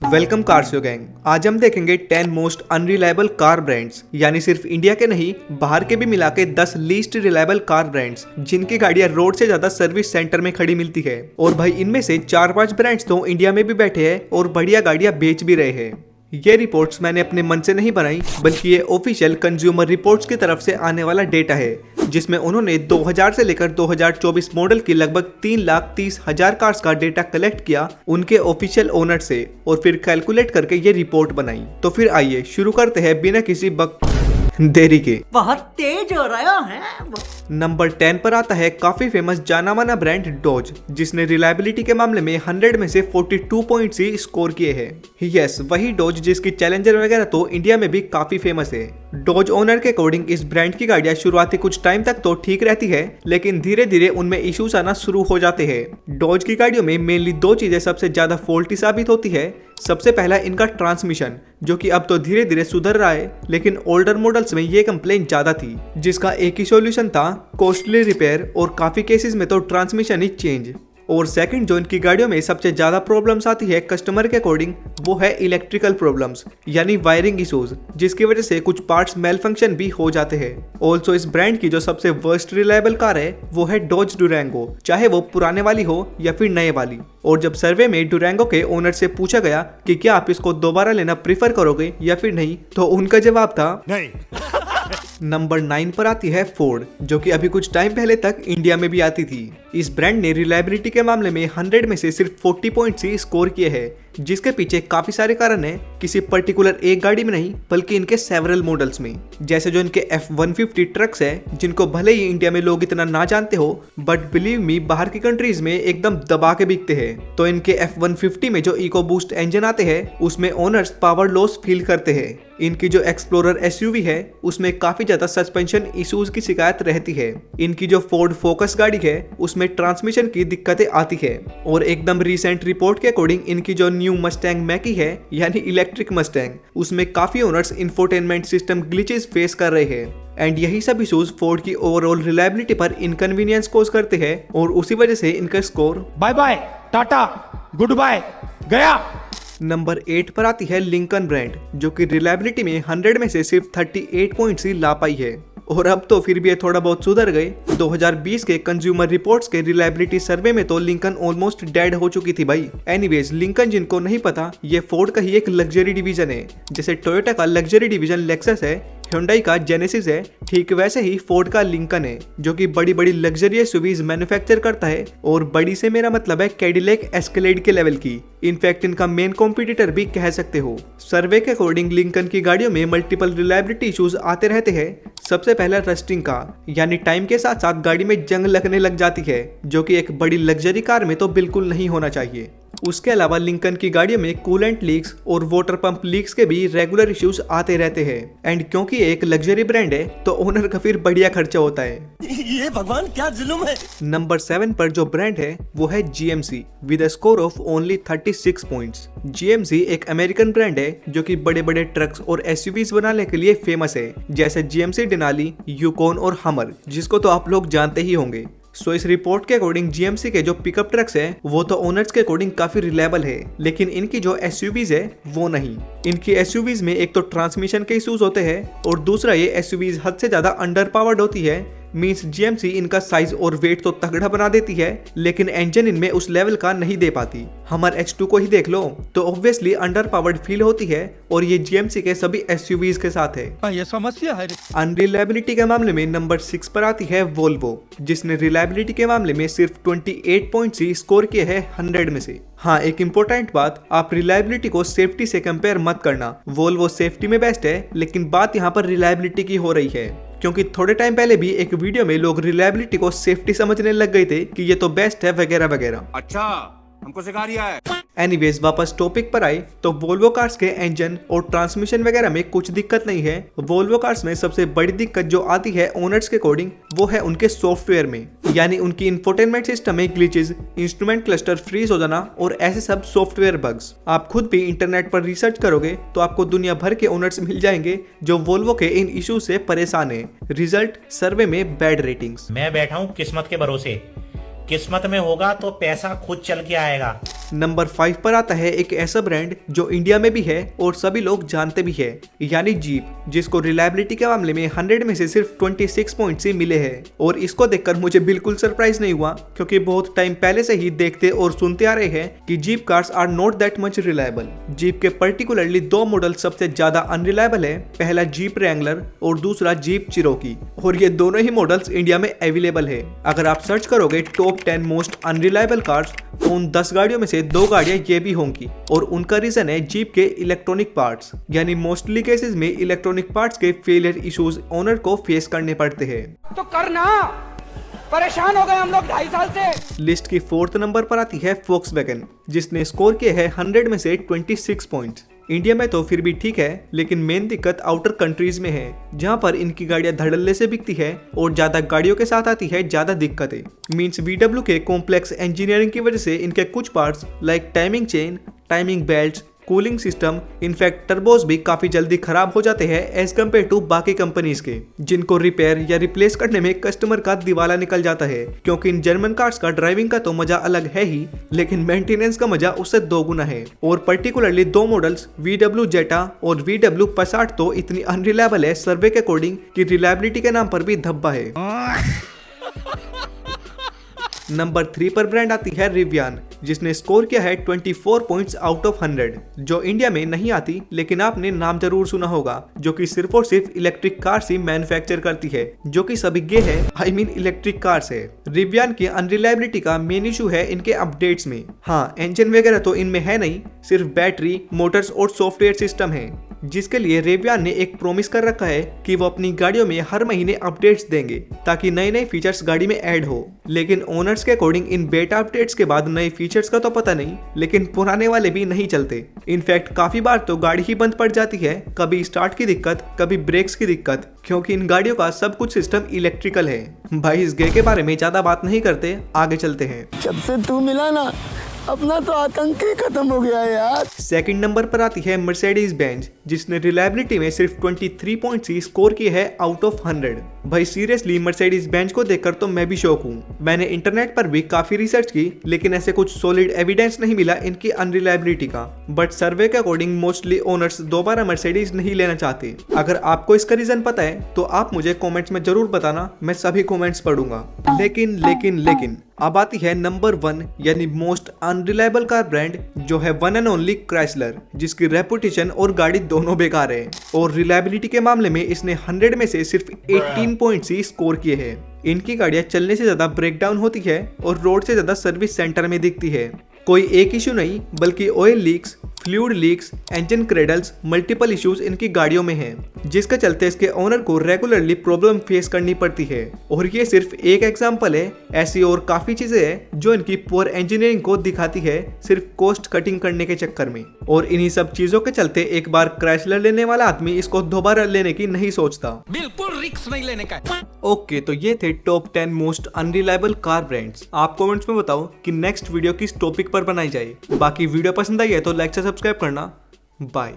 Welcome कार्सियो gang. आज हम देखेंगे 10 मोस्ट अनरिलायबल कार ब्रांड्स, यानी सिर्फ इंडिया के नहीं बाहर के भी मिला के 10 लीस्ट रिलायबल कार ब्रांड्स जिनकी गाड़ियां रोड से ज्यादा सर्विस सेंटर में खड़ी मिलती है। और भाई इनमें से 4-5 ब्रांड्स तो इंडिया में भी बैठे हैं और बढ़िया गाड़ियां बेच भी रहे हैं। ये रिपोर्ट्स मैंने अपने मन से नहीं बनाई, बल्कि ये ऑफिशियल कंज्यूमर रिपोर्ट्स की तरफ से आने वाला डेटा है, जिसमें उन्होंने 2000 से लेकर 2024 मॉडल की लगभग 3,30,000 कार्स का डेटा कलेक्ट किया उनके ऑफिशियल ओनर से और फिर कैलकुलेट करके ये रिपोर्ट बनाई। तो फिर आइए शुरू करते हैं बिना किसी देरी के। बहुत तेज हो रहा है। नंबर 10 पर आता है काफी फेमस जाना माना ब्रांड डॉज, जिसने रिलायबिलिटी के मामले में 100 में से 42 पॉइंट्स ही स्कोर किए हैं। यस, वही डॉज जिसकी चैलेंजर वगैरह तो इंडिया में भी काफी फेमस है। डॉज ओनर के अकॉर्डिंग इस ब्रांड की गाड़ियां शुरुआती कुछ टाइम तक तो ठीक रहती है, लेकिन धीरे धीरे उनमें इश्यूज आना शुरू हो जाते हैं। डॉज की गाड़ियों में मेनली दो चीजें सबसे ज्यादा फॉल्टी साबित होती है। सबसे पहला इनका ट्रांसमिशन, जो कि अब तो धीरे धीरे सुधर रहा है, लेकिन ओल्डर मॉडल्स में ये कंप्लेंट ज्यादा थी, जिसका एक ही सॉल्यूशन था कॉस्टली रिपेयर और काफी केसेस में तो ट्रांसमिशन ही चेंज। और सेकंड जो इनकी गाड़ियों में सबसे ज्यादा प्रॉब्लम्स आती है कस्टमर के अकॉर्डिंग, वो है इलेक्ट्रिकल प्रॉब्लम्स, यानी वायरिंग इश्यूज, जिसकी वजह से कुछ पार्ट्स मेल फंक्शन भी हो जाते हैं। ऑल्सो इस ब्रांड की जो सबसे वर्स्ट रिलायबल कार है वो है डॉज डुरैंगो, चाहे वो पुराने वाली हो या फिर नए वाली। और जब सर्वे में डुरैंगो के ओनर से पूछा गया कि क्या आप इसको दोबारा लेना प्रीफर करोगे या फिर नहीं, तो उनका जवाब था नहीं। नंबर 9 पर आती है फोर्ड, जो कि अभी कुछ टाइम पहले तक इंडिया में भी आती थी। इस ब्रांड ने रिलायबिलिटी के मामले में 100 में से सिर्फ 40 पॉइंट्स ही स्कोर किए हैं, जिसके पीछे काफी सारे कारण हैं, किसी पर्टिकुलर एक गाड़ी में नहीं बल्कि इनके सेवरल मॉडल्स में। जैसे जो इनके F-150 ट्रक्स है, जिनको भले ही इंडिया में लोग इतना ना जानते हो, बट बिलीव मी बाहर की कंट्रीज में एकदम दबा के बिकते हैं। तो इनके F-150 में जो इको बूस्ट इंजन आते हैं उसमें ओनर्स पावर लॉस फील करते हैं। इनकी जो एक्सप्लोरर SUV है उसमें काफी ज्यादा सस्पेंशन इश्यूज की शिकायत रहती है। इनकी जो फोर्ड फोकस गाड़ी है उसमें ट्रांसमिशन की दिक्कतें आती है। और एकदम रिसेंट रिपोर्ट के अकॉर्डिंग इनकी जो न्यू मस्टैंग मैकी है, यानी इलेक्ट्रिक मस्टैंग, उसमें काफी owners infotainment system glitches face कर रहे हैं। एंड यही सब इश्यूज फोर्ड की ओवरऑल रिलायबिलिटी पर इनकन्वीनियंस कोज करते हैं और उसी वजह से इनका score bye bye tata good bye गया। नंबर 8 पर आती है लिंकन ब्रांड, जो कि रिलायबिलिटी में 100 में से सिर्फ 38 पॉइंट्स ही ला पाई है। और अब तो फिर भी ये थोड़ा बहुत सुधर गए। 2020 के कंज्यूमर रिपोर्ट्स के रिलायबिलिटी सर्वे में तो लिंकन ऑलमोस्ट डेड हो चुकी थी भाई। एनीवेज, लिंकन जिनको नहीं पता, ये फोर्ड का ही एक लग्जरी डिवीजन है। जैसे टोयोटा का लग्जरी डिवीजन लेक्सस है, Hyundai का जेनेसिस है, ठीक वैसे ही फोर्ड का लिंकन है, जो कि बड़ी बड़ी लग्जरी SUVs मैन्युफैक्चर करता है। और बड़ी से मेरा मतलब है कैडिलैक एस्केलेड के लेवल की। इनफैक्ट इनका मेन कॉम्पिटिटर भी कह सकते हो। सर्वे के अकॉर्डिंग लिंकन की गाड़ियों में मल्टीपल रिलायबिलिटी इश्यूज आते रहते हैं। सबसे पहला रस्टिंग का, यानी टाइम के साथ साथ गाड़ी में जंग लगने लग जाती है, जो कि एक बड़ी लग्जरी कार में तो बिल्कुल नहीं होना चाहिए। उसके अलावा लिंकन की गाड़ियों में कूलेंट लीक्स और वाटर पंप लीक्स के भी रेगुलर इश्यूज आते रहते हैं। एंड क्योंकि एक लग्जरी ब्रांड है तो ओनर का फिर बढ़िया खर्चा होता है। ये भगवान क्या जुल्म है। नंबर 7 पर जो ब्रांड है वो है GMC with a score of only 36 points. GMC एक अमेरिकन ब्रांड है जो कि बड़े बड़े ट्रक्स और SUVs बनाने के लिए फेमस है, जैसे GMC डेनाली, यूकॉन और हमर, जिसको तो आप लोग जानते ही होंगे। सो इस रिपोर्ट के अकॉर्डिंग GMC के जो पिकअप ट्रक्स है वो तो ओनर्स के अकॉर्डिंग काफी रिलायबल है, लेकिन इनकी जो SUVs है वो नहीं। इनकी SUVs में एक तो ट्रांसमिशन के इश्यूज होते हैं और दूसरा ये SUVs हद से ज्यादा अंडर पावर्ड होती है। मींस GMC इनका साइज और वेट तो तगड़ा बना देती है, लेकिन इंजन इनमें उस लेवल का नहीं दे पाती। हमर H2 को ही देख लो तो ऑब्वियसली अंडर पावर्ड फील होती है, और ये GMC के सभी SUVs के साथ है। ये समस्या है। अनरिलायबिलिटी के मामले में नंबर 6 पर आती है वोल्वो, जिसने रिलायबिलिटी के मामले में सिर्फ 28 पॉइंट्स ही स्कोर किए हैं 100 में से। हाँ, एक इम्पोर्टेंट बात, आप रिलायबिलिटी को सेफ्टी से कंपेयर मत करना। वोल्वो सेफ्टी में बेस्ट है, लेकिन बात यहाँ पर रिलायबिलिटी की हो रही है, क्योंकि थोड़े टाइम पहले भी एक वीडियो में लोग रिलायबिलिटी को सेफ्टी समझने लग गए थे कि ये तो बेस्ट है वगैरह वगैरह। अच्छा, हमको सिखा रिया है। एनीवेज, वापस टॉपिक पर आए तो वोल्वो कार्स के इंजन और ट्रांसमिशन वगैरह में कुछ दिक्कत नहीं है। वोल्वो कार्स में सबसे बड़ी दिक्कत जो आती है ओनर्स के अकॉर्डिंग वो है उनके सॉफ्टवेयर में, यानी उनकी इंफोटेनमेंट सिस्टम में ग्लिचेस, इंस्ट्रूमेंट क्लस्टर फ्रीज हो जाना और ऐसे सब सॉफ्टवेयर बग्स। आप खुद भी इंटरनेट पर रिसर्च करोगे तो आपको दुनिया भर के ओनर्स मिल जाएंगे जो वोल्वो के इन इश्यू से परेशान है। रिजल्ट, सर्वे में बैड रेटिंग्स। मैं बैठा हूँ किस्मत के भरोसे, किस्मत में होगा तो पैसा खुद चल के आएगा। नंबर 5 पर आता है एक ऐसा ब्रांड जो इंडिया में भी है और सभी लोग जानते भी है, यानी जीप, जिसको रिलायबिलिटी के मामले में 100 में से सिर्फ 26 पॉइंट्स ही मिले हैं। और इसको देखकर मुझे बिल्कुल सरप्राइज नहीं हुआ, क्योंकि बहुत टाइम पहले से ही देखते और सुनते आ रहे हैं कि Jeep cars are not that much reliable. Jeep के पर्टिकुलरली 2 मॉडल सबसे ज्यादा अनरिलायबल है, पहला जीप रैंगलर और दूसरा जीप चिरोकी, और ये दोनों ही मॉडल्स इंडिया में अवेलेबल है। अगर आप सर्च करोगे टॉप 10 मोस्ट अनरिलायबल कार्स तो उन 10 गाड़ियों में से 2 गाड़ियां ये भी होंगी, और उनका रीजन है जीप के इलेक्ट्रॉनिक पार्ट्स, यानी मोस्टली केसेस में इलेक्ट्रॉनिक पार्ट्स के फेलियर इश्यूज ओनर को फेस करने पड़ते हैं। तो करना, परेशान हो गए हम लोग 2.5 साल से। लिस्ट की 4th नंबर पर आती है Volkswagen, जिसने स्कोर किए हैं 100 में से 26 पॉइंट्स। इंडिया में तो फिर भी ठीक है, लेकिन मेन दिक्कत आउटर कंट्रीज में है, जहां पर इनकी गाड़ियां धड़ल्ले से बिकती है और ज्यादा गाड़ियों के साथ आती है ज्यादा दिक्कतें। मींस VW के कॉम्प्लेक्स इंजीनियरिंग की वजह से इनके कुछ parts like timing chain, timing belt, cooling system, in fact turbos भी काफी जल्दी खराब हो जाते हैं एज कम्पेयर टू बाकी कंपनीज के, जिनको रिपेयर या रिप्लेस करने में कस्टमर का दिवाला निकल जाता है। क्योंकि इन जर्मन कार्स का ड्राइविंग का तो मजा अलग है ही, लेकिन मेंटेनेंस का मजा उससे 2 गुना है। और पर्टिकुलरली 2 मॉडल्स VW जेटा और VW Passat तो इतनी अनरिलायबल है सर्वे के अकॉर्डिंग कि रिलायबिलिटी के नाम पर भी धब्बा है। नंबर 3 पर ब्रांड आती है रिवियान, जिसने स्कोर किया है 24 पॉइंट्स आउट ऑफ 100, जो इंडिया में नहीं आती, लेकिन आपने नाम जरूर सुना होगा, जो कि सिर्फ और सिर्फ इलेक्ट्रिक कार्स ही मैन्युफैक्चर करती है, जो कि सभी गे है, आई मीन इलेक्ट्रिक कार्स है। रिवियान की अनरिलायबिलिटी का मेन इशू है इनके अपडेट्स में। हाँ, इंजन वगैरह तो इनमें है नहीं, सिर्फ बैटरी, मोटर्स और सॉफ्टवेयर सिस्टम है, जिसके लिए रिवियान ने एक प्रॉमिस कर रखा है कि वो अपनी गाड़ियों में हर महीने अपडेट्स देंगे ताकि नए नए फीचर्स गाड़ी में ऐड हो। लेकिन ओनर्स के अकॉर्डिंग इन बेटा अपडेट्स के बाद नए फीचर्स का तो पता नहीं, लेकिन पुराने वाले भी नहीं चलते। इनफैक्ट काफी बार तो गाड़ी ही बंद पड़ जाती है, कभी स्टार्ट की दिक्कत, कभी ब्रेक्स की दिक्कत, क्योंकि इन गाड़ियों का सब कुछ सिस्टम इलेक्ट्रिकल है। भाई इस गे के बारे में ज्यादा बात नहीं करते, आगे चलते हैं। जब से तू मिला ना, अपना तो आतंक ही खत्म हो गया यार। 2nd नंबर पर आती है मर्सिडीज बेंज, जिसने रिलायबिलिटी में सिर्फ 23 पॉइंट्स ही स्कोर किए हैं आउट ऑफ 100। भाई सीरियसली मर्सिडीज बेंज को देखकर तो मैं भी शौक हूँ। मैंने इंटरनेट पर भी काफी रिसर्च की, लेकिन ऐसे कुछ सॉलिड एविडेंस नहीं मिला इनकी अनरिलायबिलिटी का। बट सर्वे के अकॉर्डिंग मोस्टली ओनर्स दोबारा मर्सिडीज नहीं लेना चाहते। अगर आपको इसका रीजन पता है तो आप मुझे कॉमेंट्स में जरूर बताना, मैं सभी कॉमेंट्स पढ़ूंगा। लेकिन अब आती है नंबर 1 यानी मोस्ट अनरिलायबल कार ब्रांड, जो है वन एंड ओनली क्राइसलर, जिसकी रेपुटेशन और गाड़ी दोनों बेकार है, और रिलायबिलिटी के मामले में इसने 100 में से सिर्फ 18 पॉइंट्स ही स्कोर किए हैं। इनकी गाड़ियां चलने से ज्यादा ब्रेकडाउन होती है और रोड से ज्यादा सर्विस सेंटर में दिखती है। कोई एक इशू नहीं, बल्कि oil leaks, fluid leaks, engine cradles, multiple issues इनकी गाड़ियों में हैं, जिसके चलते इसके ओनर को रेगुलरली प्रॉब्लम फेस करनी पड़ती है। और ये सिर्फ एक एग्जांपल है, ऐसी और काफी चीजें हैं जो इनकी पुअर इंजीनियरिंग को दिखाती है सिर्फ कॉस्ट कटिंग करने के चक्कर में। और इन्हीं सब चीजों के चलते एक बार क्राइसलर लेने वाला आदमी इसको दोबारा लेने की नहीं सोचता। बिल्कुल रिस्क नहीं लेने का। ओके, तो ये थे top 10 most unreliable car brands. आप कमेंट्स में बताओ कि नेक्स्ट वीडियो किस टॉपिक पर बनाई जाए। बाकी वीडियो पसंद आई है तो लाइक से सब्सक्राइब करना। बाय।